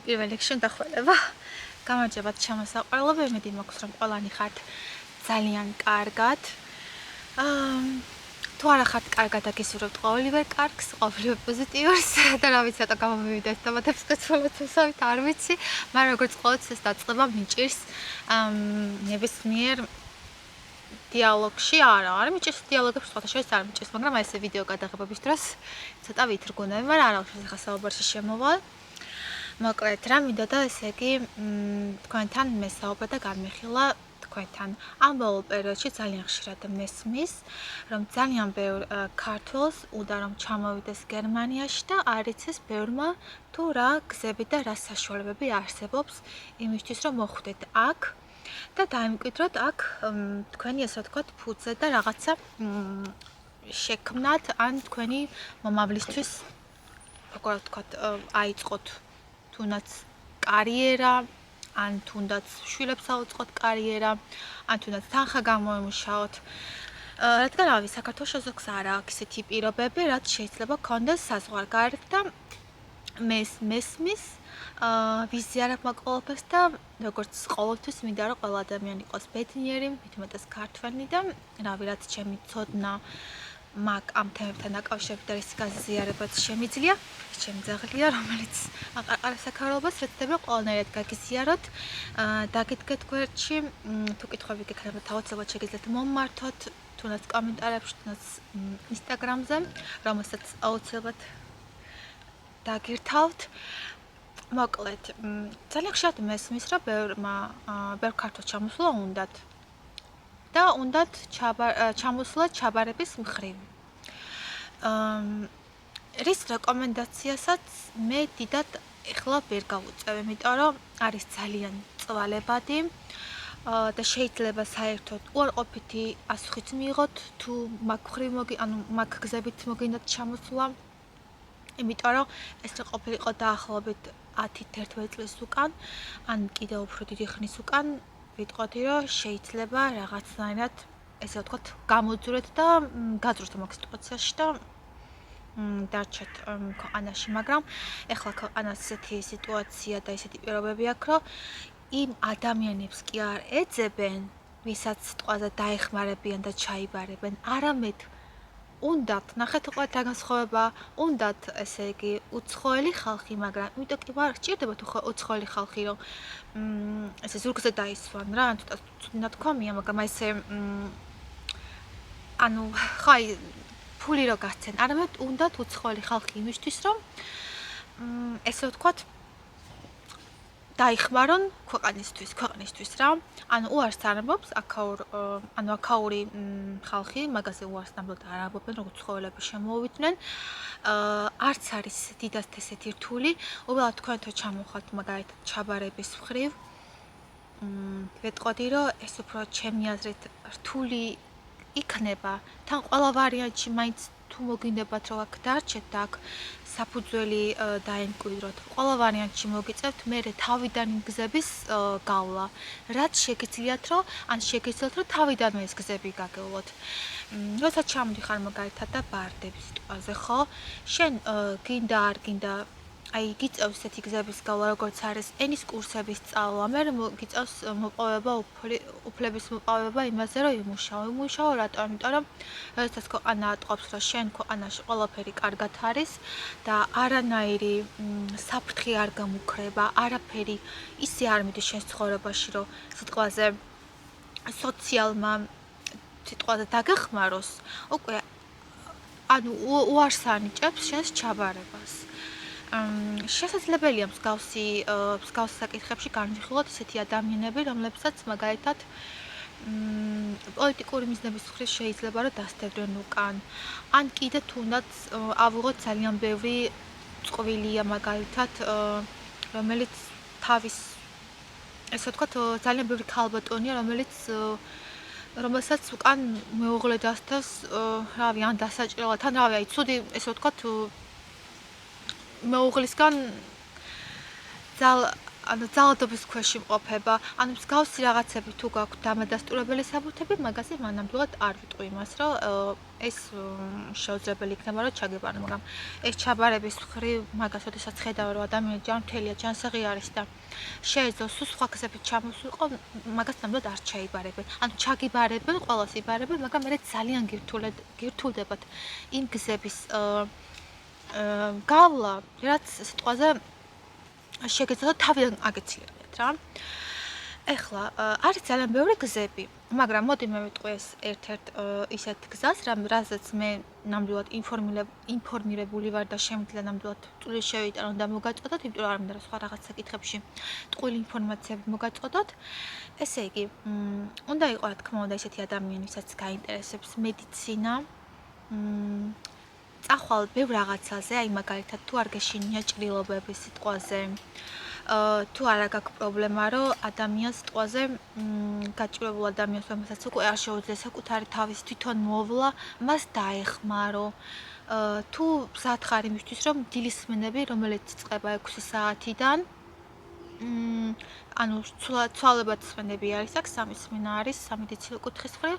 პირველ რიგში დახველება. გამარჯობათ ჩამოსაყრელობ, იმედი მაქვს რომ ყველანი ხართ ძალიან კარგად. თუ არა ხართ კარგად და გისურვებთ ყოველივე კარგს, ყოველივე პოზიტიურს და რა ვიცი ცოტა გამომივიდეთ თამათებს კეთილმოცემსავით არ ვიცი, მაგრამ როგორც ყოველთვის ეს დაწყება მიჭირს ნებისმიერ დიალოგში არ მიჭირს დიალოგებში სხვათა შორის არ მიჭირს, მაგრამ აი ესე ვიდეო გადაღებების დროს ცოტა ვითრგუნები, მაგრამ არა ხშირად ხა საუბარში შემოვალ. მოკლედ რა მინდა და ესე იგი თქვენთან მესაუბრა და განმეხილა თქვენთან ამ ბოლო პერიოდში ძალიან ხშირად მესმის რომ ძალიან ბევრ ქართველს უნდა რომ ჩამოვიდეს გერმანიაში და არ იცის ბევრმა თუ რა გზები და რა საშუალებები არსებობს იმისთვის რომ მოხვდეთ აქ და დაიმკვიდროთ აქ თქვენი ასე ვთქვათ ფუძე და რაღაცა შექმნათ ან თქვენი მომავლისთვის როგორ ვთქვათ აიწყოთ თუნდაც კარიერა ან თუნდაც შვილებს აუწყოთ კარიერა ან თუნდაც თანხა გამოიმუშაოთ რადგან რავი საქართველოს ზოგს არა აქვს ისეთი პირობები რაც შეიძლება გქონდეს საზღვარგარეთ და მესმის ვიზია რა მოკოლოფეს და როგორც ყოველთვის მინდა რომ ყველა ადამიანი იყოს ბედნიერი მithumetes ქართველი და რავი რაც ჩემი ცოდნა მაგ ამ თემებთან დაკავშირებით და ის გაზიარებაც შემიძლია ჩემი ძაღლია რომელიც აყარყარებს საქარავებას ვეცდები ყველანაირად გაგიზიაროთ დაგიდგეთ გვერდში თუ კითხვები გექნებათ აუცილებლად შეგიძლიათ მომმართოთ თუნდაც კომენტარებში თუნდაც ინსტაგრამზე რომელსაც აუცილებლად დაგირთავთ მოკლედ ძალიან ხშირად მესმის რომ ბევრ ქართულ ჩამოსვლა უნდათ და უნდათ ჩამოსვლა ჩაბარების მხრივ. რის რეკომენდაციასაც მე დიდად ეხლა ვერ გავუწევ, იმიტომ რომ არის ძალიან წვალებადი და შეიძლება საერთოდ უარყოფითი ასუხიც მიიღოთ თუ მაგ მხრივ მაგ გზებით მოგინდათ ჩამოსვლა. იმიტომ რომ ეს ყოფილიყო დაახლოებით 10-11 წლის უკან, ან კიდევ უფრო დიდი ხნის უკან ვიტყოდი რომ შეიძლება რაღაცნაირად ესე ვთქვათ გამოძვრეთ და გაძვროთ მაგ სიტუაციაში და დარჩეთ ქვეყანაში, მაგრამ ეხლა ქვეყანას ისეთი სიტუაცია და ისეთი პირობები აქვს, რომ იმ ადამიანებს კი არ ეძებენ, ვისაც სიტყვაზე დაეხმარებიან და ჩაიბარებენ, არამედ უნდათ ნახეთ უყურეთ რა განსხვავება, უნდათ ესე იგი უცხოელი ხალხი, მაგრამ იმიტომ კი არ გჭირდება თუ უცხოელი ხალხი რომ ესე ზურგზე დაისვან რა, ან თუნდაც თქვამია, მაგრამ ესე ანუ ხაი ფული რო გასცენ, არამედ უნდათ უცხოელი ხალხი იმისთვის რომ ესე ვთქვათ დაიხმარონ ქვეყნისთვის რა. ანუ უარს არამბობს აქაური ხალხი, მაგაზე უარს ნამდვილად არ ამბობენ, როგორც ცხოველები შემოვიდნენ. არც არის დიდად ესეთი რთული, უბრალოდ თქვენთო ჩამოვხართ მაგალითად ჩაბარების მხრივ. ვეტყოდი, რომ ეს უფრო ჩემი აზრით რთული იქნება. თან ყველა ვარიანტში მაინც თუ მოგინდებათ რომ აქ დარჩეთ და აქ საფუძველი დაიმკვიდროთ. ყველა ვარიანტში მოგიწევთ მერე თავიდან იმ გზების გავლა. რაც შეგიძლიათ რომ ან შეგიძლიათ რომ თავიდანვე ეს გზები გაგევლოთ. როცა ჩამოდიხარ მაგალითად და ბარდების სიტყვაზე, ხო? შენ გინდა არ გინდა აი გიწევს ესეთი გზების გავლა, როგორც არის ენის კურსების სწავლა, მე გიწევს მოპოვება უფლების მოპოვება იმაზე რომ იმუშაო რატომ? იმიტომ რომ როდესაც ქვეყანა ატყობს რომ შენ ქვეყანაში ყველაფერი კარგად არის და არანაირი საფრთხე არ გამუქრება, არაფერი ისე არ მიდის შენ ცხოვრებაში რომ სიტყვაზე სოციალმა სიტყვაზე დაგეხმაროს, უკვე ანუ უარს ანიჭებს შენს ჩაბარებას. შესაძლებელია მსგავსი საკითხებში განვიხილოთ ისეთი ადამიანები, რომლებსაც მაგალითად პოლიტიკური მიზნების მხრივ შეიძლება რომ დასდევდნენ უკან. ან კიდე თუნდაც ავიღოთ ძალიან ბევრი წყვილია მაგალითად, რომელიც თავის ესე ვთქვათ ძალიან ბევრი ქალბატონია, რომელსაც უკან მეუღლე დასდევს, რავი, ან დასაჭრელად, ან რავი, აი ცუდი ესე ვთქვათ მეუღლისგან ანუ ძალადობის ქვეშ იმყოფება, ანუ მსგავსი რაღაცები თუ გაქვთ დამადასტურებელი საბუთები, მაგაზე მანამდვილად არ ვიტყვი იმას, რომ ეს შეუძლებელი იქნება, რომ ჩაგებარო, მაგრამ ეს ჩაბარების მხრივ მაგას, ოდესაც ხედავ, რომ ადამიანი ჯანმრთელია, ჯანსაღი არის და შეეძლოს სულ სხვა გზებით ჩამოსულიყო, მაგას ნამდვილად არ ჩაიბარებენ. ანუ ჩაგიბარებენ, ყველას იბარებენ, მაგრამ მე ძალიან გირთულდებათ იმ გზების გავლა, რაც სიტყვაზე შეგეძლოთ თავიდან აგეცილებიათ რა. ეხლა არის ძალიან ბევრი გზები, მაგრამ მოდი მე ვიტყვი ეს ერთ-ერთ ისეთ გზას, რაზეც მე ნამდვილად ინფორმირებული ვარ და შემიძლია ნამდვილად წვრილი შევიტანო და მოგაწოდოთ, იმიტომ რომ არ მინდა სხვა რაღაც საკითხებში ტყუილი ინფორმაციები მოგაწოდოთ. ესე იგი, უნდა იყო რა თქმა უნდა ისეთი ადამიანი, ვისაც გაინტერესებს მედიცინა, წახვალ ბევრ რაღაცაზე, აი მაგალითად თუ არ გეშინია ჭრილობების სიტყვაზე, თუ არა გაქვს პრობლემა, რომ ადამიანს სიტყვაზე გაჭირებულ ადამიანს, რომელსაც უკვე არ შეუძლია საკუთარი თავის თვითონ მოვლა, მას დაეხმარო. თუ მზად ხარ იმისთვის, რომ დილის სმენები, რომელიც იწყება 6 საათიდან, ანუ ცვალებად სმენები არის, აქ 3 სმენა არის, სამედიცინო კუთხის მხრივ.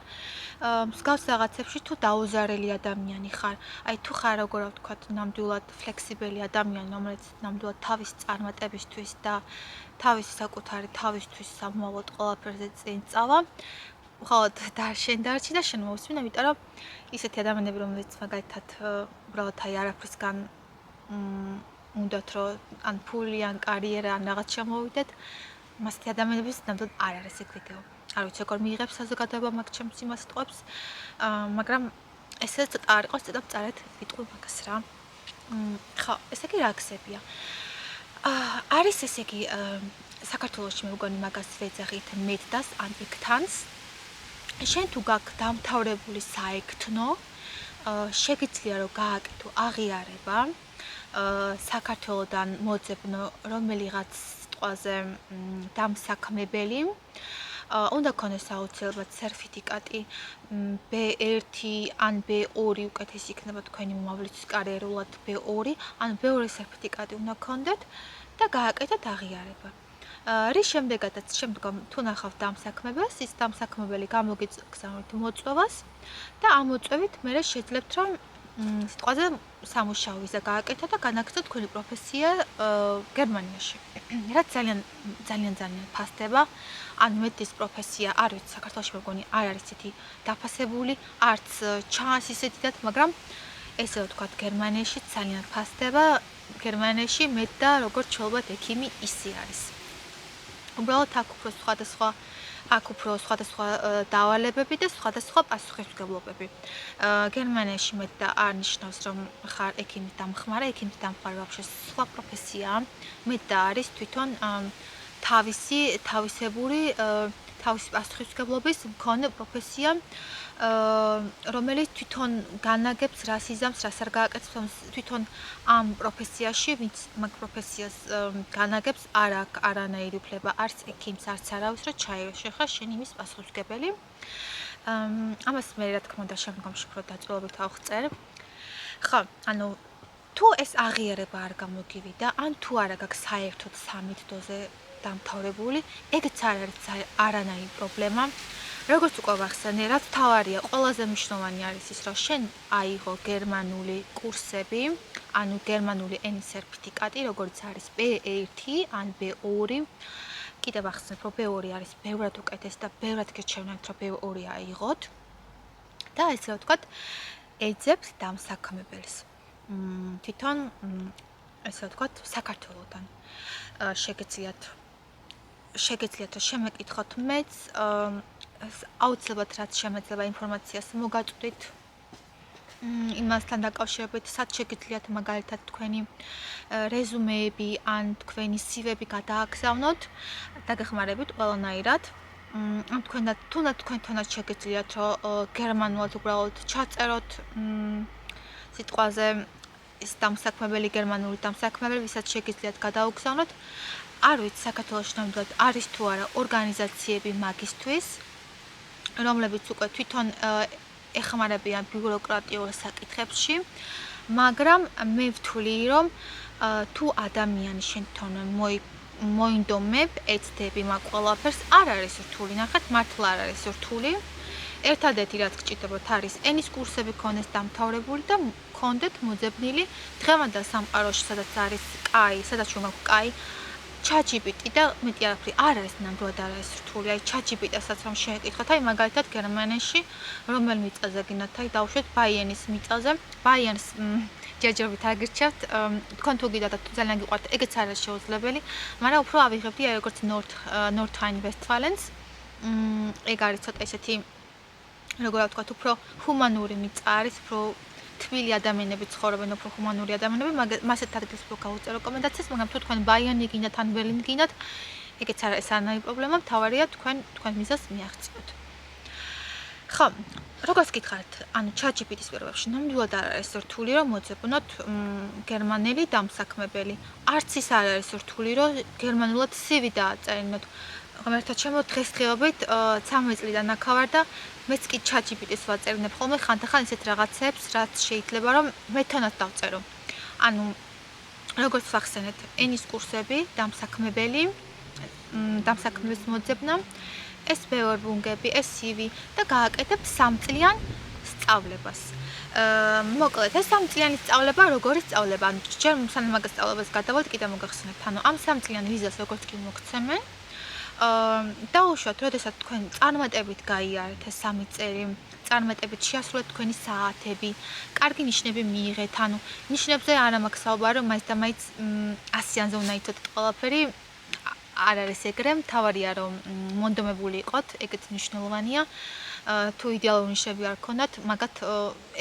მსგავს რაღაცებში თუ დაუზარელი ადამიანი ხარ, აი თუ ხარ როგორ ვთქვათ, ნამდვილად ფლექსიბელი ადამიანი, რომელიც ნამდვილად თავის წარმატებისთვის და თავისი საკუთარი თავისთვის სამომავლოდ ყველაფერზე წინ წავა, უბრალოდ შენ დარჩი და შენ მოусმინე, იმიტომ რომ ისეთი ადამიანები, რომელიც მაგალითად უბრალოდ აი არაფრისგან უნდათ რომ ან ფული, ან კარიერა, ან რაღაც შემოვიდეთ, მასეთი ადამიანების ნამდვილად არ არის ეგ ვიდეო. არ ვიცი როგორ მიიღებს საზოგადოება მაგ ჩემს იმას სიტყვებს, მაგრამ ესე ცოტა არ იყოს, ცოტა ვწარეთ ვიტყვი მაგას რა. ხო, ესე იგი რა გზებია? არის ესე იგი საქართველოში მე მგონი მაგას ვეძახით მედდას ან ექთანს. შენ თუ გაქვს დამთავრებული საექთნო, შეგიძლია რომ გააკეთო აღიარება საქართველოდან მოძებნო რომელიღაც სიტყვაზე დამსაქმებელი, უნდა გქონდეს აუცილებლად სერტიფიკატი B1 ან B2 უკეთესი იქნება თქვენი მომავლის კარიერულად B2, ანუ B2 სერტიფიკატი უნდა გქონდეთ და გააკეთოთ აღიარება. რის შემდეგაც შემდგომ თუ ნახავთ დამსაქმებელს, ის დამსაქმებელი გამოგიგზავნით მოწვევას და ამ მოწვევით მე შეძლებთ რომ სიტყვაზე სამუშაო ვიზა გააკეთოთ და განაგრძოთ თქვენი პროფესია გერმანიაში. რაც ძალიან ფასდება. ანუ მედიის პროფესია არ ვიცი, საქართველოში მეგონი არ არის ისეთი დაფასებული, არც ჩანს ისეთიდან, მაგრამ ესე ვთქვათ, გერმანიაში ძალიან ფასდება. გერმანიაში მედდა როგორც ჩვეულებრივ ექიმი ისე არის. უბრალოდ აქ უფრო სხვადასხვა დავალებები და სხვადასხვა პასუხისმგებლობები. გერმანიაში მედდა არ ნიშნავს, რომ ხარ ექიმის დამხმარე, ექიმის დამხმარე ვაფშე სხვა პროფესიაა. მედდა არის თვითონ თავისებური თავისი პასუხისმგებლობის მქონე პროფესია, რომელიც თვითონ განაგებს, რას იზამს, რას არ გააკეთებს, თვითონ ამ პროფესიაში, ვინც მაგ პროფესიას განაგებს, არ აქვს არანაირი უფლება, არც ექიმს, არც არავის, რომ ჩაიროს. შეხა შენ იმის პასუხისმგებელი. ამას მე რა თქმა უნდა შემდგომში უფრო დაწვრილებით ავხწერ. ხო, ანუ თუ ეს აღიარება არ გამოგივიდა, ან თუ არა გაქვს საერთოდ სამით დოზე დამთავრებული, ეგეც არ არის არანაირი პრობლემა. როგორც უკვე ვახსენე, რაც თავარია, ყველაზე მნიშვნელოვანი არის ის, რომ შენ აიღო გერმანული კურსები, ანუ გერმანული ენის სერტიფიკატი, როგორც არის B1 ან B2. კიდევ ახსენებ, რომ B2 არის ბევრად უკეთესი და ბევრად გეჩვენებთ, რომ B2 აიღოთ. და ესე ვთქვათ, ეძებს დამსაქმებელს. თვითონ ესე ვთქვათ, საქართველოდან შეგეძლიათ რომ შემეკითხოთ მეც, აუცილებლად რაც შემეძლება ინფორმაციას მოგაწვდით იმასთან დაკავშირებით, სად შეგიძლიათ მაგალითად თქვენი რეზუმეები ან თქვენი CV-ები გადააგზავნოთ და გეხმარებით ყველანაირად. თუნდაც თქვენთანაც შეგიძლიათ რომ გერმანულად უბრალოდ ჩაწეროთ სიტყვაზე ის დამსაქმებელი გერმანული დამსაქმებელი, ვისაც შეგიძლიათ გადაუგზავნოთ. არ ვიცი, საქართველოში ნამდვილად არის თუ არა ორგანიზაციები მაგისთვის, რომლებიც უკვე თვითონ ეხმარებიან ბიუროკრატიულ საკითხებში, მაგრამ მე ვთვლი, რომ თუ ადამიანი შენ თვითონ მოინდომებ, ეცდები მაგ ყველაფერს, არ არის რთული, ნახეთ, მართლა არ არის რთული. ერთადერთი რაც გჭირდებათ არის ენის კურსები ქონდეს დამთავრებული და გქონდეთ მოძებნილი დღევანდელ სამყაროში, სადაც არის კაი, სადაც რომ აქვს კაი ChatGPT და მეტი არაფერი არ არის ნამდვილად არ არის რთული. აი ChatGPT-საც რომ შეეკითხოთ, აი მაგალითად გერმანიაში რომელ მიწაზე გინდათ, აი დავუშვეთ ბაიენის მიწაზე, ბაიენს ჯერჯერობით აგირჩევთ, თქვენ თუ გიდათ თუ ძალიან გიყვართ, ეგეც არ არის შეუძლებელი, მაგრამ უფრო ავიღებდი აი როგორც Nordrhein-Westfalen's, ეგ არის ცოტა ესეთი როგორ ვთქვათ, უფრო ჰუმანური მიწა არის, უფრო თბილი ადამიანები ცხოვრობენ, უფრო ჰუმანური ადამიანები, მასეთ ადგილს უფრო გავუწერო რეკომენდაციას, მაგრამ თუ თქვენ ბაიანი გინდათ ან ბერლინი გინდათ, ეგეც არ არის არანაირი პრობლემა, მთავარია თქვენ მიზანს მიაღწიოთ. ხო, როგორც გითხარით, ანუ ChatGPT-ის პირობებში ნამდვილად არ არის რთული, რომ მოძებნოთ გერმანელი დამსაქმებელი. არც ის არ არის რთული, რომ გერმანულად CV დააწერინოთ. ღმერთად ჩემო, დღესდღეობით 13 წლიდან აქ და მეც კი ChatGPT-ს ვაწერინებ ხოლმე ხანდახან ისეთ რაღაცებს, რაც შეიძლება რომ მე თონად დავწერო. ანუ როგორც ვახსენეთ, ენის კურსები, დამსაქმებელი, დამსაქმების მოძებნა, ეს ბეორბუნგები, ეს CV და გააკეთებთ 3 წლიან სწავლებას. მოკლედ, ეს 3 წლიანი სწავლება როგორი სწავლება? ანუ ჯერ სანამ მაგას სწავლებას გადავალთ, კიდე მოგახსენებთ. ანუ ამ 3 წლიან ვიზას როგორც კი მოგცემენ, დაუშვათ, როდესაც თქვენ წარმატებით გაიარეთ ეს 3 წელი, წარმატებით შეასრულეთ თქვენი საათები, კარგი ნიშნები მიიღეთ, ანუ ნიშნებზე არ მაქვს საუბარი, მაინც და მაინც 100-იანზე უნდა იცოდეთ ყველაფერი, არ არის ეგრე, მთავარია რომ მონდომებული იყოთ, ეგეც მნიშვნელოვანია. თუ იდეალური ნიშნები არ გქონდათ, მაგათ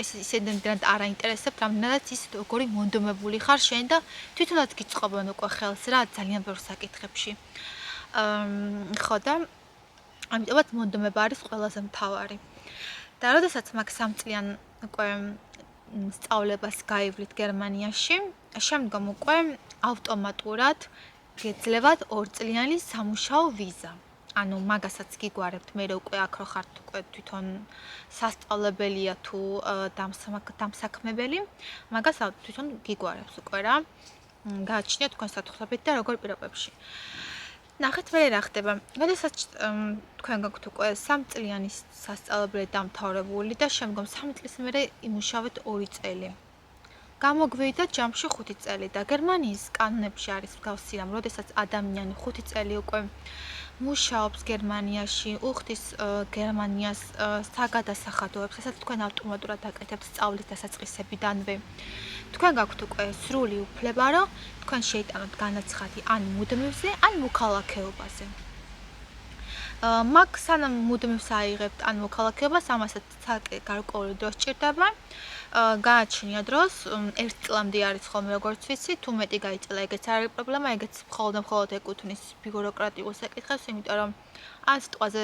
ეს ისედაც არ აინტერესებთ, რამდენადაც ის როგორი მონდომებული ხარ შენ და თვითონაც გიწყობენ უკვე ხელს რა ძალიან ბევრ საკითხებში. ხო და ამიტომაც მონდომება არის ყველაზე მთავარი. და როდესაც მაგ 3 წლიან უკვე სწავლებას გაივლით გერმანიაში, შემდგომ უკვე ავტომატურად გეძლევათ 2 წლიანი სამუშაო ვიზა. ანუ მაგასაც გიგوارებთ, მე უკვე აქ რო ხართ უკვე თვითონ სასწავლებელია თუ დამსაქმებელი, მაგას თვითონ გიგوارებს უკვე რა. გააჩნიათ თქვენ სათხოვნობით და როგორ პირობებში. ნახეთ მე რა ხდება. როდესაც თქვენ გაქვთ უკვე 3 წლიანი სასწავლებელი დამთავრებული და შემდგომ 3 წლის მერე იმუშავეთ 2 წელი. გამოგვივიდა ჯამში 5 წელი და გერმანიის კანონებში არის მსგავსი რამ, როდესაც ადამიანი 5 წელი უკვე მუშაობს გერმანიაში, უხდის გერმანიას საგადასახადოებს, რასაც თქვენ ავტომატურად აკეთებთ სწავლის დასაწყისებიდანვე. თქვენ გაქვთ უკვე სრული უფლება, რომ თქვენ შეიტანოთ განაცხადი ან მუდმივზე, ან მოქალაქეობაზე. მაგ სანამ მუდმივს აიღებთ ან მოქალაქეობას, ამასაც ცალკე გარკვეული დრო სჭირდება. გააჩნია დროს, 1 წლამდე არის ხოლმე როგორც ვიცი, თუ მეტი გაიწელა, ეგეც არ არის პრობლემა, ეგეც მხოლოდ ეკუთვნის ბიუროკრატიულ საკითხებს, იმიტომ რომ ამ სიტყვაზე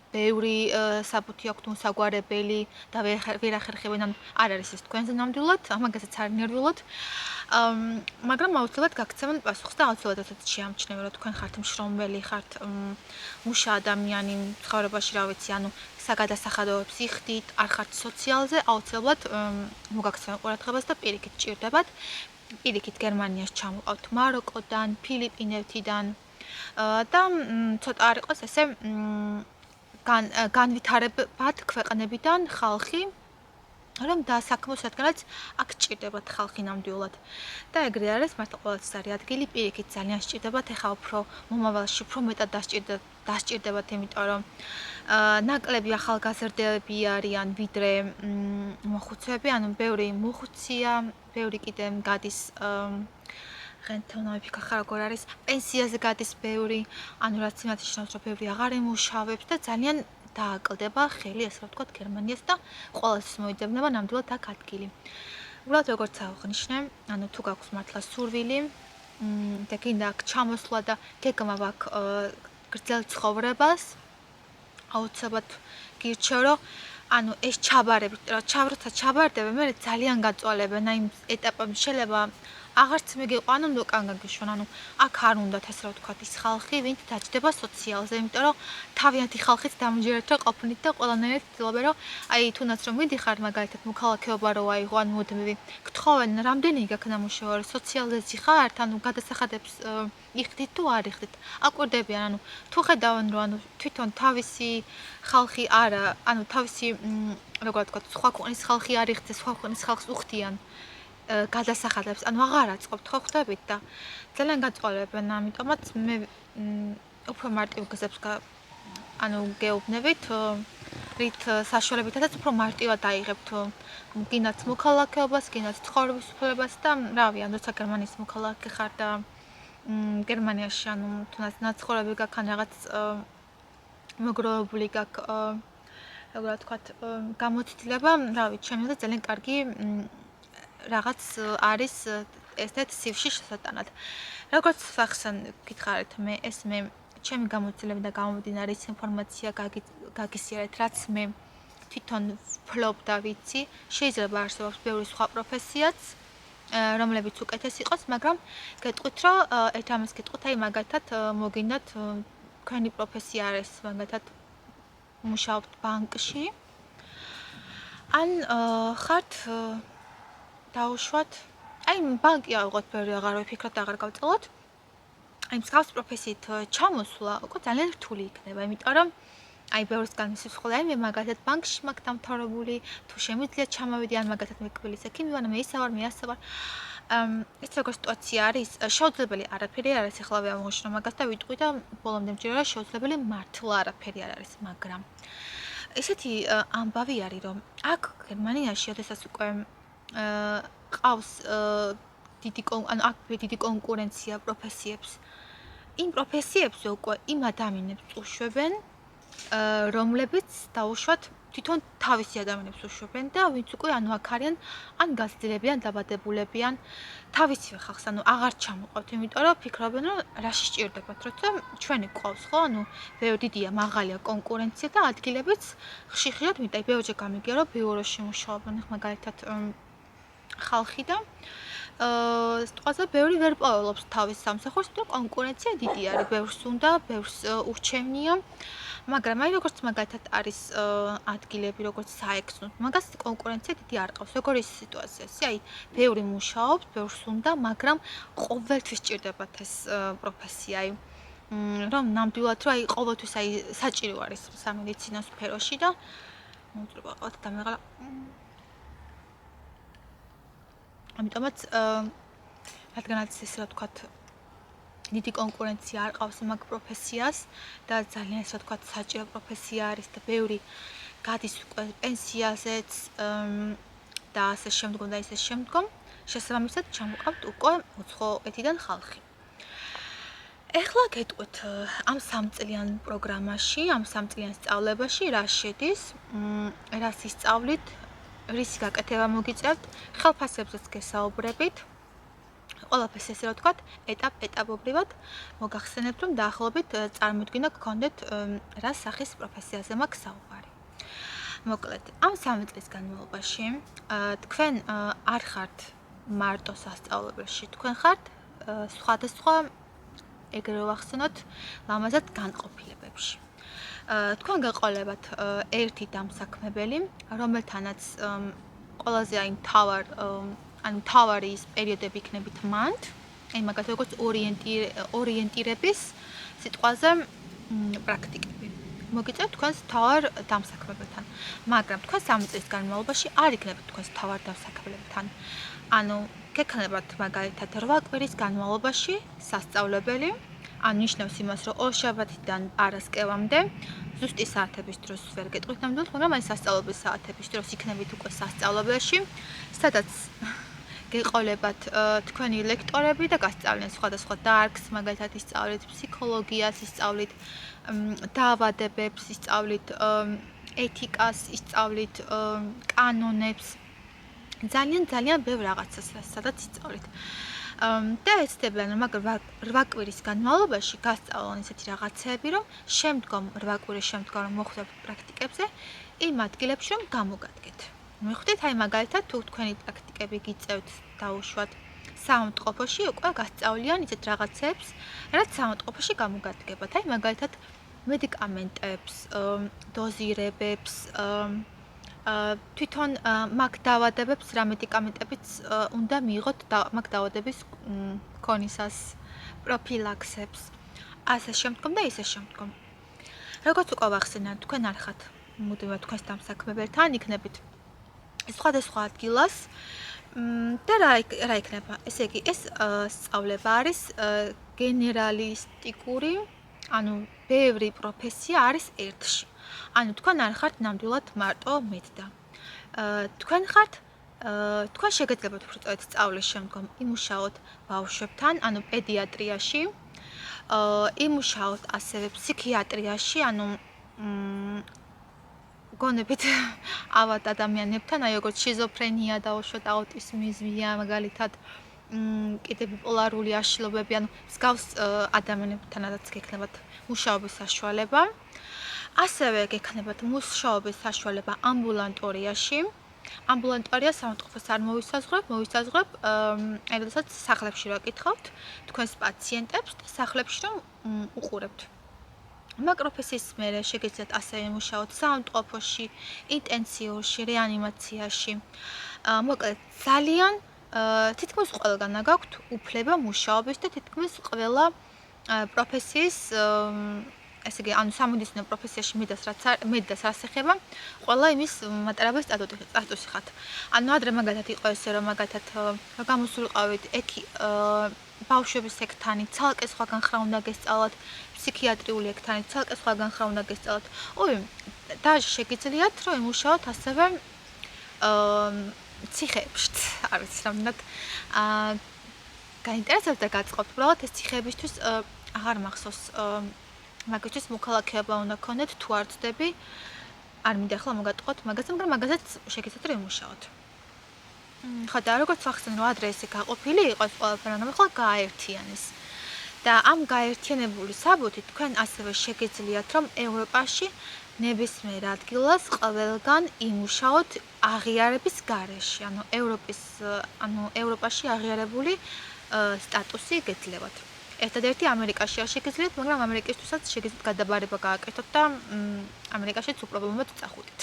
ბევრი საბუთი აქვს მოსაგვარებელი და ვერ ახერხებენ, არ არის ეს თქვენზე ნამდვილად, ამაგასაც არ ნერვიულობთ. მაგრამ აუცილებლად გაგცემენ პასუხს და აუცილებლად შეამჩნევენ, რომ თქვენ ხართ მშრომელი, ხართ მუშა ადამიანი ცხოვრებაში, რა ვიცი, ანუ საგადასახადოებს იხდით, არ ხართ სოციალზე, აუცილებლად მოგაქცევენ ყურადღებას და პირიქით ჭირდებათ. პირიქით გერმანიაში ჩამოყავთ მაროკოდან, ფილიპინეთიდან და ცოტა არ იყოს ესე განვითარებად ქვეყნებიდან ხალხი, რომ დასაქმოს, რადგანაც აქ ჭირდებათ ხალხი ნამდვილად. და ეგრე არის, მართლა ყოველთვის არის ადგილი, პირიქით ძალიან სჭირდებათ, ეხლა უფრო მომავალში უფრო მეტად დასჭირდებათ, იმიტომ რომ ნაკლები ახალგაზრდები არიან, ვიდრე მოხუცეები, ანუ ბევრი მოხუცია, ბევრი კიდე გადის ღენთონავი ხარ როგორ არის, პენსიაზე გადის ბევრი, ანუ რაც იმათ ნიშნავს, რომ ბევრი აღარ ემუშავებს და ძალიან დააკლდება ხელი, ასე რომ ვთქვათ, გერმანიას და ყოველთვის მოიძებნება ნამდვილად აქ ადგილი. უბრალოდ როგორც აღნიშნე, ანუ თუ გაქვს მართლა სურვილი და გინდა აქ ჩამოსვლა და გეგმა აქ გრძელ ცხოვრებას, აუცილებლად გირჩევ, რომ ანუ ეს ჩაბარებით, როცა ჩაბარდებენ, მე ძალიან გაწვალებენ, აი ეტაპები შეიძლება აღარც მეგიყვანო უკან გაგიშვან, ანუ აქ არ უნდათ ეს რა ვთქვათ ის ხალხი, ვინც დაჯდება სოციალზე, იმიტომ რომ თავიანთი ხალხიც დამჯერეთ რომ ყოფნით და ყველანაირად ცდილობენ რომ აი თუნდაც რომ მიდიხარ მაგალითად მოქალაქეობა რო აიღო, ან მუდმივი გთხოვენ რამდენი გაქნა მუშაობ სოციალზეც ხართ, ანუ გადასახადებს იხდით თუ არ იხდით. აკვირდებიან, ანუ თუ ხედავენ რომ ანუ თვითონ თავისი ხალხი არა, ანუ თავისი როგორ ვთქვათ, სხვა ქვეყნის ხალხი არ იხდე, სხვა ქვეყნის ხალხს უხდიან გადასახადებს, ანუ აღარ აწყობთ ხო ხვდებით და ძალიან გაწყობენ, ამიტომაც მე უფრო მარტივ გზებს ანუ გეუბნებით, რით საშუალებითაც უფრო მარტივად აიღებთ გინდათ მოქალაქეობას, გინდათ ცხოვრების უფლებას და რავი, ან როცა გერმანიის მოქალაქე ხარ და გერმანიაში ანუ თუნდაც ნაცხოვრები გაქვს ან რაღაც მოგროვებული გაქვს როგორ ვთქვათ, გამოცდილება, რავი, ჩემს ძალიან კარგი რაღაც არის ესეთ სივში შესატანად. Როგორც სახსენ გითხარით, მე ჩემი გამოცდილება და გამომდინარე ის ინფორმაცია გაგისიარეთ, რაც მე თვითონ ვფლობ და ვიცი. შეიძლება არსებობს ბევრი სხვა პროფესიაც, რომლებიც უკეთეს იყოს, მაგრამ გეტყვით, რომ ერთ ამას გეტყვით, აი მაგათად მოგინდათ თქვენი პროფესია არის, მაგათად მუშაობთ ბანკში. ან ხართ დაუშვათ, აი ბანკი ავიღოთ, ბევრი აღარ ვიფიქროთ, აღარ გავწელოთ. აი მსგავს პროფესიით ჩამოსვლა უკვე ძალიან რთული იქნება, იმიტომ რომ აი ბევრისგან მისვლა, აი მე მაგათად ბანკში მაქვს დამთავრებული, თუ შემიძლია ჩამოვიდი, ან მაგათად მე კბილის ექიმი ვარ, მე ისა ვარ, მე ასე ვარ. ეს როგორ სიტუაცია არის, შეუძლებელი არაფერი არ არის, ეხლავე ამოშნო მაგას და ვიტყვი და ბოლომდე მჯერა შეუძლებელი მართლა არაფერი არ არის, მაგრამ ესეთი ამბავი არის, რომ აქ გერმანიაში შესაძლოა უკვე ყავს ანუ აქ დიდი კონკურენცია პროფესიებს. იმ პროფესიებზე უკვე იმ ადამიანებს უშვებენ, რომლებიც დაუშვათ თვითონ თავისი ადამიანებს უშვებენ და ვინც უკვე ანუ აქ არიან ან გაზრდილებიან, დაბადებულებიან თავისივე ხალხს, ანუ აღარ ჩამოყავთ, იმიტომ რომ ფიქრობენ, რომ რაში სჭირდებათ, როცა ჩვენი გვყავს ხო, ანუ ბევრი დიდია, მაღალია კონკურენცია და ადგილებიც ხშირად მეტად ბევრჯერ გამიგია, რომ ბიუროში მუშაობენ, მაგალითად ხალხი და სიტყვაზე ბევრი ვერ პოველობს თავის სამსახურს, იმიტომ რომ კონკურენცია დიდი არის, ბევრს უნდა, ბევრს ურჩევნია. მაგრამ აი როგორც მაგალითად არის ადგილები, როგორც საექსნოდ, მაგას კონკურენცია დიდი არ ყავს. როგორ ის სიტუაციაა? აი, ბევრი მუშაობს, ბევრს უნდა, მაგრამ ყოველთვის სჭირდებათ ეს პროფესია. აი, რომ ნამდვილად რომ აი ყოველთვის აი საჭირო არის სამედიცინო სფეროში და მოუწრება ყავთ დამეღალა. ამიტომაც რადგანაც ესე რა ვთქვათ, დიდი კონკურენცია არ ყავს მაგ პროფესიას და ძალიან ესე ვთქვათ საჭირო პროფესია არის და ბევრი გადის უკვე პენსიაზეც და ასე შემდგომ და ისე შემდგომ, შესაბამისად ჩამოყავთ უკვე უცხოეთიდან ხალხი. ეხლა გეტყვით ამ 3 წლიან პროგრამაში, ამ 3 წლიან სწავლებაში რა შედის, რას ისწავლით, რისი გაკეთება მოგიწევთ, ხელფასებზეც გესაუბრებით. ყველაფერს ესე რა ვთქვათ, ეტაპობრივად მოგახსენებთ, რომ დაახლოებით წარმოიდგინო გქონდეთ რა სახის პროფესიაზე მაქვს საუბარი. მოკლედ, ამ 3 წლის განმავლობაში თქვენ არ ხართ მარტო სასწავლებელში, თქვენ ხართ სხვადასხვა ეგრევე ვახსენოთ, ლამაზად განყოფილებებში. თქვენ გაყოლებათ ერთი დამსაქმებელი, რომელთანაც ყველაზე აი მთავარი ის პერიოდები იქნებით მანდ, აი მაგათ როგორც ორიენტირების სიტყვაზე პრაქტიკები. მოგიწევთ თქვენს მთავარ დამსაქმებელთან, მაგრამ თქვენ 3 წლის განმავლობაში არ იქნებით თქვენს მთავარ დამსაქმებელთან. ანუ გექნებათ მაგალითად 8 კვირის განმავლობაში სასწავლებელი, ან ნიშნავს იმას, რომ ორშაბათიდან პარასკევამდე ზუსტი საათების დროს ვერ გეტყვით ნამდვილად, მაგრამ აი სასწავლებლის საათების დროს იქნებით უკვე სასწავლებელში, სადაც გეყოლებათ თქვენი ლექტორები და გასწავლენ სხვადასხვა დარგს, მაგალითად ისწავლით ფსიქოლოგიას, ისწავლით დაავადებებს, ისწავლით ეთიკას, ისწავლით კანონებს, ძალიან ბევრ რაღაცას, სადაც ისწავლით. და ეცდებიან, მაგრამ 8 კვირის განმავლობაში გასწავლონ ისეთი რაღაცები, რომ შემდგომ 8 კვირის შემდგომ რომ მოხვდეთ პრაქტიკებზე, იმ ადგილებში რომ გამოგადგეთ. მიხვდით, აი მაგალითად თუ თქვენი პრაქტიკები გიწევთ დაუშვათ საავადმყოფოში უკვე გასწავლიან ისეთ რაღაცებს, რაც საავადმყოფოში გამოგადგებათ. აი მაგალითად მედიკამენტებს, დოზირებებს, თვითონ მაგ დაავადებებს რა მედიკამენტებიც უნდა მიიღოთ და მაგ დაავადების ქონისას პროფილაქსებს. ასე შემდგომ და ისე შემდგომ. როგორც უკვე ვახსენე, თქვენ არ ხართ მუდმივად თქვენს დამსაქმებელთან იქნებით სხვადასხვა ადგილას და რა იქნება? ესე იგი, ეს სწავლება არის გენერალისტიკური, ანუ ბევრი პროფესია არის ერთში. ანუ თქვენ არ ხართ ნამდვილად მარტო მედდა. თქვენ ხართ თქვენ შეგეძლებათ უბრალოდ სწავლის შემდგომ იმუშაოთ ბავშვებთან, ანუ პედიატრიაში, იმუშაოთ ასევე ფსიქიატრიაში, ანუ გონებით ავად ადამიანებთან, აი როგორც შიზოფრენია და უშუალოდ აუტიზმი, ზვია, მაგალითად, კიდე ბიპოლარული აშლილობები, ანუ მსგავს ადამიანებთანაც გექნებათ მუშაობის საშუალება. ასევე გექნებათ მუშაობის საშუალება ამბულატორიაში. ამბულატორია საავადმყოფოს არ მოვისაზღვრებ, როდესაც სახლებში ვაკითხავთ თქვენს პაციენტებს და სახლებში რომ უყურებთ. მაგ პროფესიის მერე შეგეძლიათ ასევე მუშაოთ საავადმყოფოში, ინტენსიურში, რეანიმაციაში. მოკლედ, ძალიან თითქმის ყველგან გაქვთ უფლება მუშაობის და თითქმის ყველა პროფესიის ესე იგი, ანუ სამედიცინო პროფესიაში მედდას რაც ეხება, ყველა იმის მატარებლის სტატუსი ხართ. ანუ ადრე მაგალითად იყო ესე, რომ მაგალითად გამოსულიყავით ბავშვების ექთანი, ცალკე სხვაგან ხრა უნდა გესწავლოთ, ფსიქიატრიული ექთანი, ცალკე სხვაგან ხრა უნდა გესწავლოთ. დაჟე შეგიძლიათ, რომ იმუშაოთ ასევე ციხეებში, არ ვიცი, რამდენად გაინტერესებთ და გაწყობთ. უბრალოდ ეს ციხეებისთვის აღარ მახსოვს მაგისთვის მოქალაქეობა უნდა გქონდეთ თუ არ ვწდები, არ მინდა ახლა მოგატყოთ მაგაზე, მაგრამ მაგაზეც შეგიძლიათ რომ იმუშაოთ. ხო და როგორც ვახსენე, რომ ადრე ესე გაყოფილი იყოს ყველაფერი, მაგრამ ახლა გააერთიანეს. და ამ გააერთიანებული საბუთით თქვენ ასევე შეგიძლიათ რომ ევროპაში ნებისმიერ ადგილას ყველგან იმუშაოთ აღიარების გარეშე, ანუ ევროპაში აღიარებული სტატუსი გეძლევათ. ერთადერთი ამერიკაში არ შეგიძლიათ, მაგრამ ამერიკისთვისაც შეგიძლიათ გადაბარება გააკეთოთ და ამერიკაშიც უპრობლემოდ წახუდით.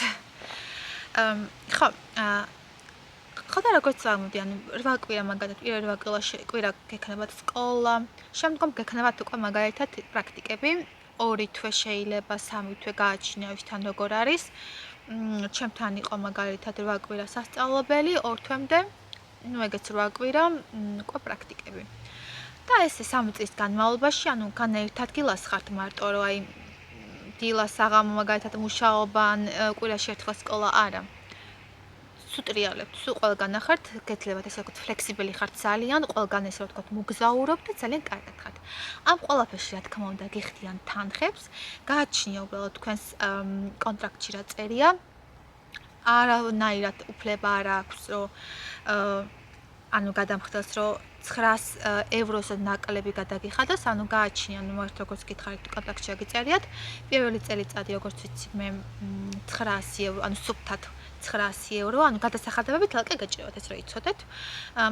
ხო და როგორც ამოდი, ანუ 8 კვირა მაგალითად, პირველ 8 კვირა გექნებათ სკოლა, შემდგომ გექნებათ უკვე მაგალითად პრაქტიკები, 2 თვე შეიძლება 3 თვე გააჩნია ისთან როგორ არის. ჩემთან იყო მაგალითად 8 კვირა სასწავლებელი, 2 თვემდე, ეგეც 8 კვირა უკვე პრაქტიკები. და ესე 3 წლის განმავლობაში, ანუ განაერთ ადგილას ხართ მარტო, რომ აი დილას საღამო მაგალითად მუშაობა ან კვირაში ერთხელ სკოლა არა. სუტრიალებთ, სულ ყველგან ხართ, გეძლებათ ესე ვთქვათ, ფლექსიბელი ხართ ძალიან, ყველგან ესე ვთქვათ, მოგზაურობთ და ძალიან კარგად ხართ. ამ ყველაფერში რა თქმა უნდა გიხდიან თანხებს, გააჩნია უბრალოდ თქვენს კონტრაქტში რა წერია. არანაირად უფლება არ აქვს, რომ ანუ გადამხდელს რომ 900 ევროზე ნაკლები გადაგიხადოს, ანუ გააჩნია, ნუ ერთ როგორც გითხარით კონტრაქტში აგიწერიათ, პირველი წელიწადი როგორც ვიცი მე 900 евро, ანუ სუფთად 900 евро, ანუ გადასახადებებით ალკე გაჭირებათ ეს რა იცოდეთ.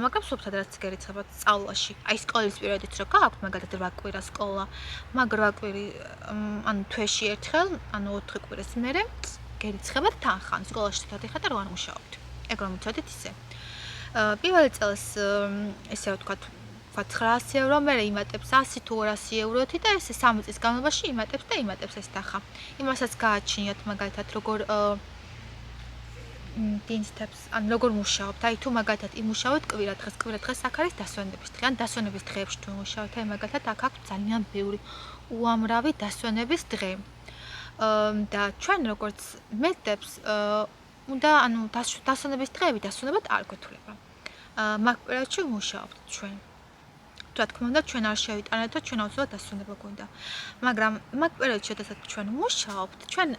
მაგრამ სუფთად რაც გერიცხებათ სწავლაში, აი სკოლის პერიოდით რო გააქვთ, მაგალითად 8 კვირა სკოლა, მაგ 8 კვირი ანუ თვეში ერთხელ, ანუ 4 კვირას მერე გერიცხებათ თანხა, ანუ სკოლაში დადიხართ და რო არ მუშაობთ. ეგ რომ იცოდეთ ისე. პირველ წელს ესე ვთქვათ 900 евро, მერე იმატებს 100 თუ 200 ევროთი და ესე 3 წლის განმავლობაში იმატებს ეს თანხა. იმასაც გააჩნიათ მაგალითად როგორ დინსტებს, ან როგორ მუშაობთ, აი თუ მაგალითად იმუშაოთ კვირა დღეს აქ არის დასვენების დღე, ან დასვენების დღეებში თუ მუშაობთ, აი მაგალითად აქ აქვს ძალიან ბევრი უამრავი დასვენების დღე. და ჩვენ როგორც მედდებს უნდა ანუ დასვენების დღეები დასვენებად არ გვეთვლება. მაგ პერიოდში მუშაობთ ჩვენ. რა თქმა უნდა, ჩვენ არ შევიტანეთ და ჩვენ აუცილებლად დასვენება გვინდა. მაგრამ მაგ პერიოდში, როდესაც ჩვენ მუშაობთ, ჩვენ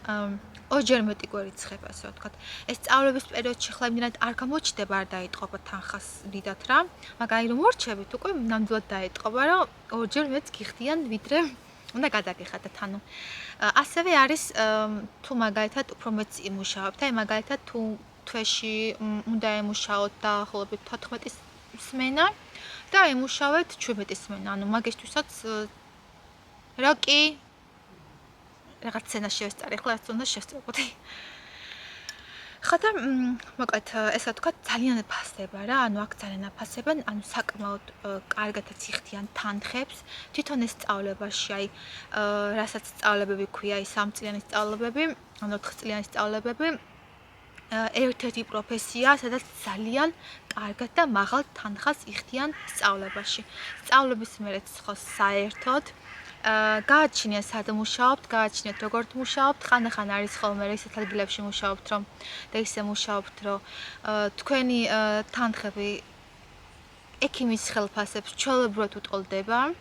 ორჯერ მეტი გვერიცხება, ასე ვთქვათ. ეს სწავლების პერიოდში ხლა იმდენად არ გამოჩნდება, არ დაიტყობა თანხას დიდად რა. მაგრამ რომ მორჩებით, უკვე ნამდვილად დაიტყობა, რომ ორჯერ მეც გიხდიან, ვიდრე უნდა გადაგიხადათ. ანუ ასევე არის თუ მაგალითად უფრო მეც იმუშაობთ, აი მაგალითად თუ თვეში უნდა ემუშაოთ დაახლოებით 14 სმენა, და იმუშავეთ 17 მენ, ანუ მაგისთვისაც რა კი რაღაც სცენა შევსწარი, ახლა რაც უნდა შევსწრებოდი. ხო და მოკლედ ესე ვთქვათ ძალიან ფასდება რა, ანუ აქ ძალიან აფასებენ, ანუ საკმაოდ კარგადაც იხდიან თანხებს, თვითონ ეს სწავლებაში, აი რასაც სწავლებები ქვია, აი 3 წლიანი სწავლებები, ანუ 4 წლიანი სწავლებები, ერთ-ერთი პროფესია, სადაც ძალიან კარგად და მაღალ თანხას იხდიან სწავლებაში. სწავლების მერეც ხო საერთოდ გააჩნია სად მუშაობთ, გააჩნიათ როგორ მუშაობთ, ხანდახან არის ხოლმე ისეთ ადგილებში მუშაობთ, რომ და ისე მუშაობთ, რომ თქვენი თანხები ექიმის ხელფასებს ჩვეულებრივად უტოლდება.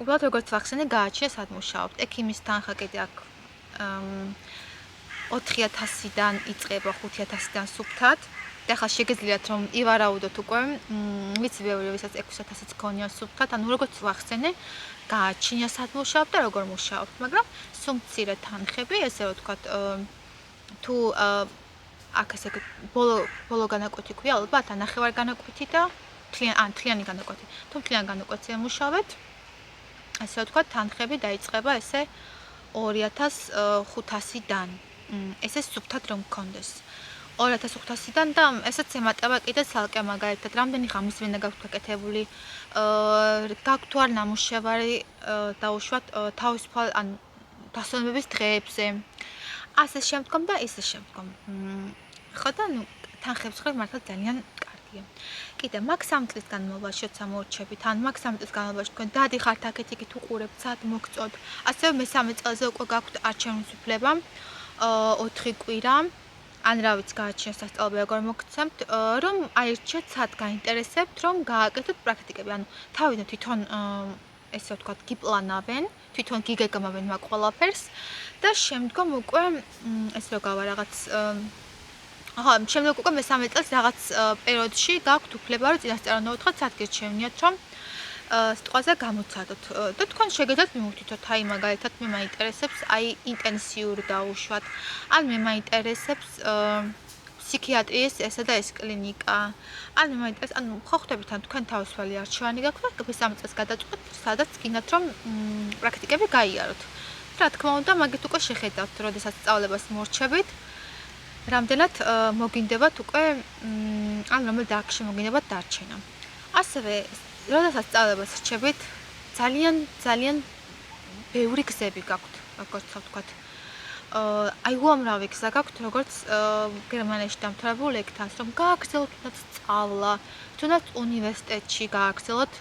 უბრალოდ როგორც ვახსენე, გააჩნია სად მუშაობთ. ექიმის თანხა კიდე აქ 4000-დან იწყება 5000-დან სუფთად. და ახლა შეგეძლიათ რომ ივარაუდოთ უკვე, ვიცი ბევრი ვისაც 6000-იც გქონია სუფთად, ანუ როგორც ვახსენე, გააჩნია სად მუშაობთ და როგორ მუშაობთ, მაგრამ სულ მცირე თანხები, ესე ვთქვათ, თუ აქ ესე ბოლო განაკვეთი ქვია, ალბათ ნახევარ განაკვეთი და თლიანი განაკვეთი. თუ თლიანი განაკვეთზე მუშავეთ, ესე ვთქვათ, თანხები დაიწყება ესე 2500-დან. ესე სუფთად რომ გქონდეს. 2500-დან და ესეც ემატება კიდე ცალკე მაგალითად, რამდენი ღამის ვინა გაქვთ გაკეთებული, გაქვთ თუ არ ნამუშევარი დაუშვათ თავისუფალ ან დასვენების დღეებზე. ასე შემდგომ და ისე შემდგომ. ხო და ნუ თანხებს ხარ მართლა ძალიან კარგია. კიდე მაგ 3 წლის განმავლობაში როცა მორჩებით, ან მაგ 3 წლის განმავლობაში თქვენ დადიხართ აქეთ-იქით უყურებთ, სად მოგწოთ. ასევე მე-3 წელზე უკვე გაქვთ არჩევნის უფლება 4 კვირა. ან რა ვიცი გააჩნიათ სასწავლებელი როგორ მოგცემთ, რომ აირჩიეთ სად გაინტერესებთ, რომ გააკეთოთ პრაქტიკები. ანუ თავიდან თვითონ ესე ვთქვათ, გიპლანავენ, თვითონ გიგეგმავენ მაგ ყველაფერს და შემდგომ უკვე ეს რო გავა რაღაც შემდგომ უკვე მე-3 წელს რაღაც პერიოდში გაქვთ უფლება, რომ წინასწარ უნდა უთხრათ, სად გირჩევნიათ, რომ სიტყვაზე გამოცადოთ და თქვენ შეგეძლოთ მიმოვთითოთ, აი მაგალითად მე მაინტერესებს აი ინტენსიური დაუშვათ, ან მე მაინტერესებს ფსიქიატრიის ესა და ეს კლინიკა, ან მე მაინტერესებს, ანუ ხო ხვდებით, ან თქვენ თავისუფალი არჩევანი გაქვთ და მე-3 წელს გადაწყვეტთ, სადაც გინდათ რომ პრაქტიკები გაიაროთ. რა თქმა უნდა, მაგით უკვე შეხედავთ, როდესაც სწავლებას მორჩებით, რამდენად მოგინდებათ უკვე ან რომელ დარგში მოგინდებათ დარჩენა. ასევე როდესაც სწავლებას რჩებით, ძალიან ბევრი გზები გაქვთ, როგორც ვთქვათ. აი უამრავი გზა გაქვთ, როგორც გერმანიაში დამთავრებულ ლექტას, რომ გააგრძელოთ თუნდაც სწავლა, თუნდაც უნივერსიტეტში გააგრძელოთ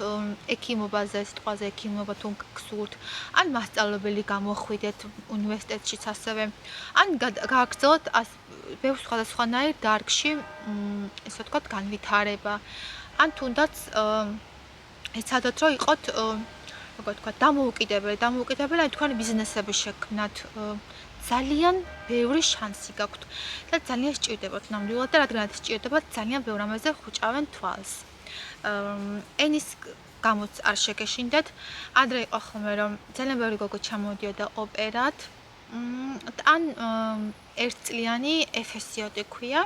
ექიმობაზე, სიტყვაზე ექიმობა თუ გსურთ, ან მასწავლებელი გამოხვიდეთ უნივერსიტეტშიც ასევე, ან გააგრძელოთ ბევრ სხვადასხვანაირ დარგში, ესე ვთქვათ, განვითარება, ან თუნდაც ეცადოთ რომ იყოთ, როგორ ვთქვათ, დამოუკიდებელი, ან თქვენი ბიზნესები შექმნათ. ძალიან ბევრი შანსი გაქვთ და ძალიან სჭირდებათ ნამდვილად და რადგანაც სჭირდებათ, ძალიან ბევრ ამაზე ხუჭავენ თვალს. ენის გამოც არ შეგეშინდეთ. ადრე იყო ხოლმე რომ ძალიან ბევრი გოგო ჩამოდიოდა ოპერად, ან ერთწლიანი FSCOD ქვია,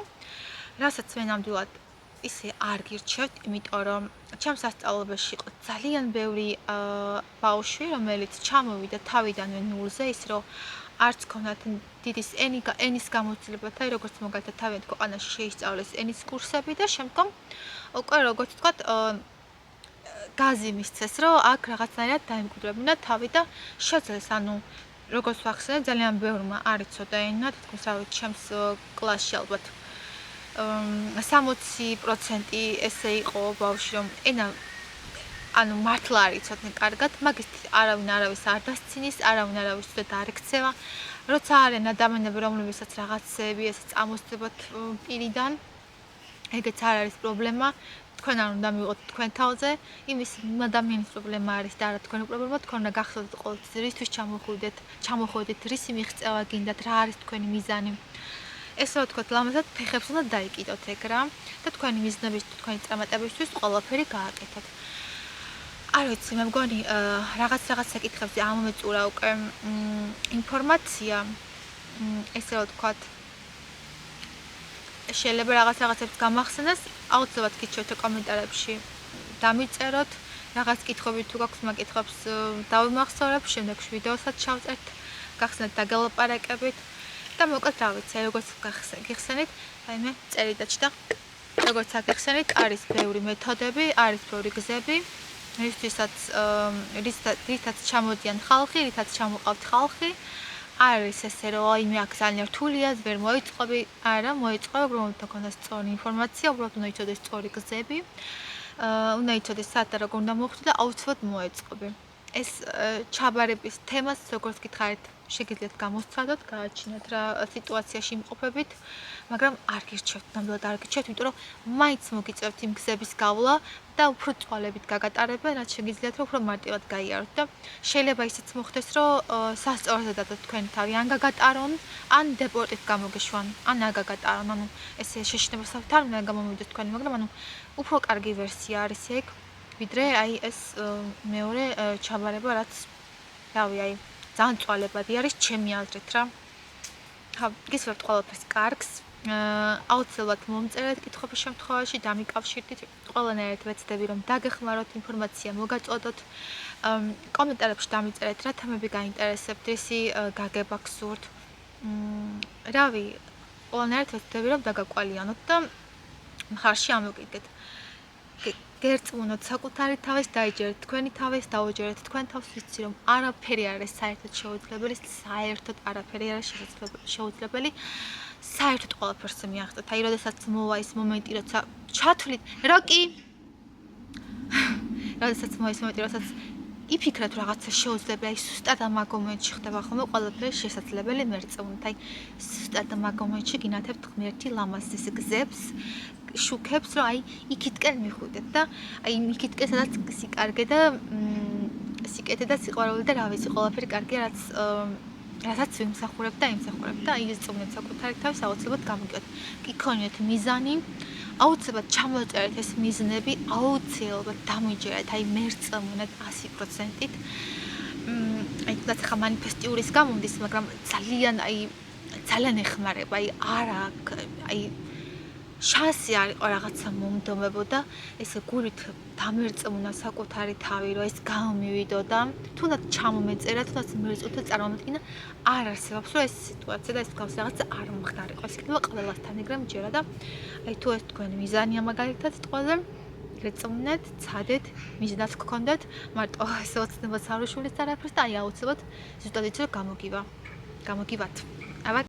რასაც მე ნამდვილად ისე არ გირჩევთ, იმიტომ რომ ჩემს სასწავლებელში იყო ძალიან ბევრი ბავშვი, რომელიც ჩამოვიდა თავიდანვე ნულზე, ის რომ არც ქონათ დიდი ენის გამოცდილება, აი როგორც მაგალითად თავიანთ ქვეყანაში შეისწავლეს ენის კურსები და შემდგომ უკვე როგორც ვთქვათ, გაზი მისცეს, რომ აქ რაღაცნაირად დაიმკვიდრებინა თავი და შეძლეს, ანუ როგორც ვახსენე, ძალიან ბევრმა არ იცოდა ენა, თითქოს რა ვიცი, ჩემს კლასში ალბათ 60% ესე იყო ბავშვი, რომ ენა ანუ მართლა არ იცოდნენ კარგად, მაგის არავინ არავის არ დასცინის, არავინ არავის უდად არ ექცევა. როცა არიან ადამიანები, რომლებსაც რაღაცები ესე წამოსწებათ პირიდან, ეგეც არ არის პრობლემა. თქვენ არ უნდა მიიღოთ თქვენ თავზე, იმის ადამიანის პრობლემა არის და არა თქვენი პრობლემა, თქვენ უნდა გახსოვდეთ ყოველთვის რისთვის ჩამოხვიდეთ, რისი მიღწევა გინდათ, რა არის თქვენი მიზანი. ესე ვთქვათ, ლამაზად ფეხებს უნდა დაიკიდოთ ეგ რა და თქვენი მიზნების, თქვენი წარმატებისთვის ყველაფერი გააკეთოთ. არ ვიცი, მე მგონი რაღაც საკითხებზე ამომეწურა უკვე ინფორმაცია, ესე ვთქვათ, შეიძლება რაღაცებს გამახსენდეს, აუცილებლად გიჩვენეთ კომენტარებში, დამიწეროთ, რაღაც კითხვები თუ გაქვს, მაგ კითხვებს დავიმახსოვრებ, შემდეგში ვიდეოსაც ჩავწერთ, გახსნათ დაგელაპარაკებით და მოკლედ რა ვიცი, როგორც გიხსენით, აი მე წერი დაჭდა. როგორც აგიხსენით, არის ბევრი მეთოდები, არის ბევრი გზები, რითაც ჩამოდიან ხალხი, რითაც ჩამოყავთ ხალხი. არის ესე რომ აი მე აქ ძალიან რთულია, ვერ მოიწყობი, არა, მოიწყობ, უბრალოდ თქონდა სწორი ინფორმაცია, უბრალოდ უნდა იცოდეს სწორი გზები. უნდა იცოდეს საათ და როგორ უნდა მოხდე და აუცილებლად მოეწყობი. ეს ჩაბარების თემას როგორც გითხარით, შეგიძლიათ გამოსცადოთ, გააჩინოთ რა სიტუაციაში იმყოფებით, მაგრამ არ გირჩევთ, ნამდვილად არ გირჩევთ, იმიტომ რომ მაინც მოგიწევთ იმ გზების გავლა და უფრო წვალებით გაგატარებენ, რაც შეგიძლიათ რომ უფრო მარტივად გაიაროთ და შეიძლება ისიც მოხდეს, რომ სასწორად დადოთ თქვენი თავი, ან გაგატარონ, ან დეპორტით გამოგეშვან, ან არ გაგატარონ, ანუ ესე შეშინებასავით არ უნდა გამომივიდეს თქვენი, მაგრამ ანუ უფრო კარგი ვერსია არის ეგ, ვიდრე აი ეს მეორე ჩაბარება, რაც რავი, აი ძალიან წვალებადი არის ჩემი აზრით რა. გისურვებთ ყველაფერს კარგს. აუცილებლად მომწერეთ კითხვების შემთხვევაში, დამიკავშირდით, ყველანაირად ვეცდები რომ დაგეხმაროთ, ინფორმაცია მოგაწოდოთ. კომენტარებში დამიწერეთ რა თემები გაინტერესებთ, რისი გაგება გსურთ. რავი, ყველანაირად ვეცდები რომ დაგაკვალიანოთ და მხარში ამოგიგეთ. გერწმუნოთ საკუთარი თავის, დაიჯერეთ თქვენი თავის, დაუჯერეთ თქვენ თავს, ვიცი რომ არაფერი არ არის საერთოდ შეუძლებელი, საერთოდ არაფერი არ არის შეუძლებელი. საერთოდ ყველაფერს მიაღწევთ. აი, როდესაც მოვა ის მომენტი, როცა ჩათვლით, როკი. როდესაც მოვა ის მომენტი, როდესაც იფიქრეთ რაღაცა შეუძლებელი, აი სუსტად ამ მომენტში ხდება ხოლმე ყველაფერი შესაძლებელი, მერწმუნთ. აი, სუსტად ამ მომენტში გინათებთ ღმერთი ლამაზის გზებს. შუქებს რომ აი იქითკენ მიხვიდეთ და აი იქითკენ სადაც სიკარგე და სიკეთე და სიყვარული და რა ვიცი ყველაფერი კარგია რასაც ვიმსახურებ და იმსახურებ და აი იზწუნეთ საკუთარი თავის აუცილებლად გამოგიოთ. გიქონიეთ მიზანი, აუცილებლად ჩამოწერეთ ეს მიზნები, აუცილებლად დამიჯერეთ, აი მერწმუნეთ 100%-ით. აი თუნდაც ხა მანიფესტიურის გამომდის, მაგრამ ძალიან ეხმარება, აი არა აი შანსი არ იყო რაღაცა მომდომებოდა, ესე გულით დამერწმუნა საკუთარი თავი, რომ ეს გამომივიდო და თუნდაც ჩამომეწერა, თუნდაც მერწმუნდა წარმომადგინა, არ არსებობს, რომ ეს სიტუაცია და ეს მსგავსი რაღაცა არ მომხდარიყო. ეს იქნება ყველასთან ეგრე მჯერა და აი თუ ეს თქვენი მიზანია მაგალითად ტყოზე, რეწმუნეთ, ცადეთ, მიზნად გქონდეთ, მარტო ეს ოცნებას არ უშვილეთ არაფერს და აი აუცილებლად ზუსტად იცი რომ გამოგივათ.